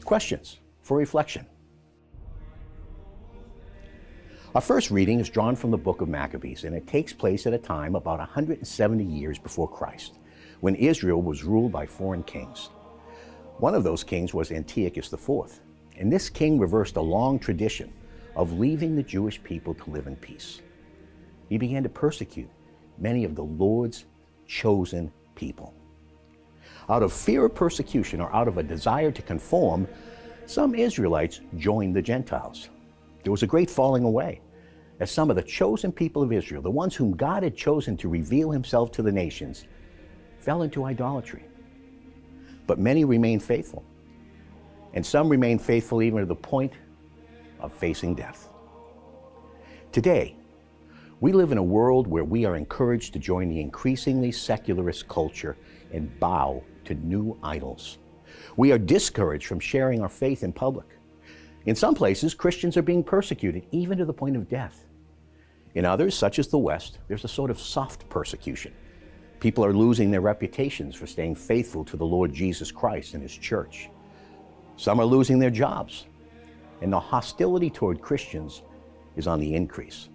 Questions for reflection. Our first reading is drawn from the book of Maccabees, and it takes place at a time about 170 years before Christ, when Israel was ruled by foreign kings. One of those kings was Antiochus IV, and this king reversed a long tradition of leaving the Jewish people to live in peace. He began to persecute many of the Lord's chosen people. Out of fear of persecution or out of a desire to conform, some Israelites joined the Gentiles. There was a great falling away, as some of the chosen people of Israel, the ones whom God had chosen to reveal himself to the nations, fell into idolatry. But many remained faithful, and some remained faithful even to the point of facing death. Today, we live in a world where we are encouraged to join the increasingly secularist culture and bow to new idols. We are discouraged from sharing our faith in public. In some places, Christians are being persecuted, even to the point of death. In others, such as the West, there's a sort of soft persecution. People are losing their reputations for staying faithful to the Lord Jesus Christ and his church. Some are losing their jobs, and the hostility toward Christians is on the increase.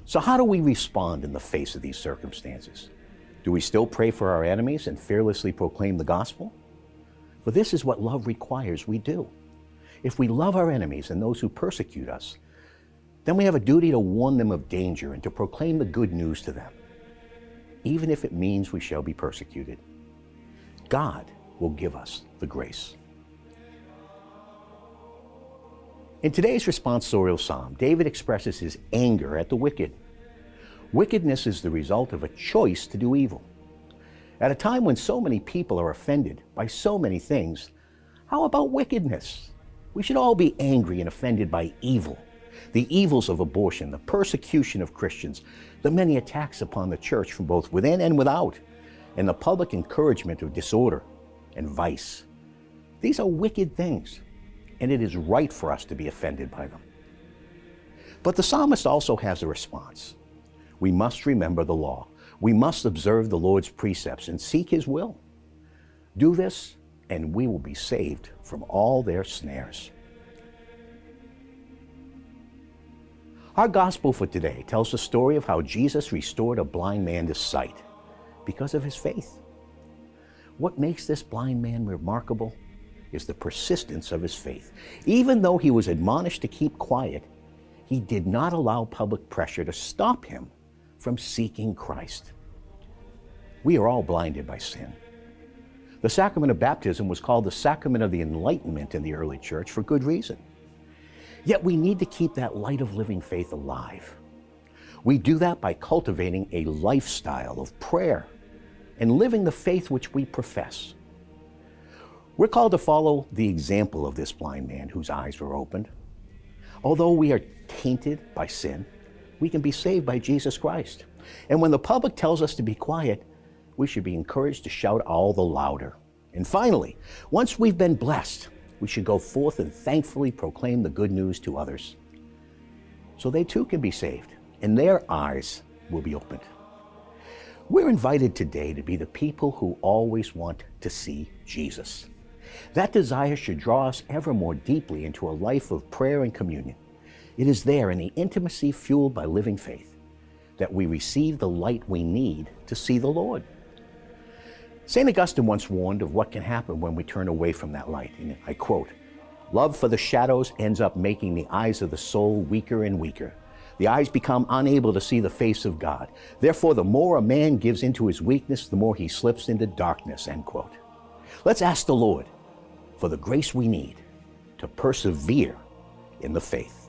So how do we respond in the face of these circumstances? Do we still pray for our enemies and fearlessly proclaim the gospel? For this is what love requires we do. If we love our enemies and those who persecute us, then we have a duty to warn them of danger and to proclaim the good news to them, even if it means we shall be persecuted. God will give us the grace. In today's responsorial psalm, David expresses his anger at the wicked. Wickedness is the result of a choice to do evil. At a time when so many people are offended by so many things, how about wickedness? We should all be angry and offended by evil. The evils of abortion, the persecution of Christians, the many attacks upon the church from both within and without, and the public encouragement of disorder and vice. These are wicked things, and it is right for us to be offended by them. But the psalmist also has a response. We must remember the law. We must observe the Lord's precepts and seek his will. Do this, and we will be saved from all their snares. Our gospel for today tells the story of how Jesus restored a blind man to sight because of his faith. What makes this blind man remarkable is the persistence of his faith. Even though he was admonished to keep quiet, he did not allow public pressure to stop him from seeking Christ. We are all blinded by sin. The sacrament of baptism was called the sacrament of the Enlightenment in the early church for good reason. Yet we need to keep that light of living faith alive. We do that by cultivating a lifestyle of prayer and living the faith which we profess. We're called to follow the example of this blind man whose eyes were opened. Although we are tainted by sin, we can be saved by Jesus Christ. And when the public tells us to be quiet, we should be encouraged to shout all the louder. And finally, once we've been blessed, we should go forth and thankfully proclaim the good news to others, so they too can be saved and their eyes will be opened. We're invited today to be the people who always want to see Jesus. That desire should draw us ever more deeply into a life of prayer and communion. It is there in the intimacy fueled by living faith that we receive the light we need to see the Lord. St. Augustine once warned of what can happen when we turn away from that light, and I quote, "Love for the shadows ends up making the eyes of the soul weaker and weaker. The eyes become unable to see the face of God. Therefore, the more a man gives into his weakness, the more he slips into darkness," end quote. Let's ask the Lord for the grace we need to persevere in the faith.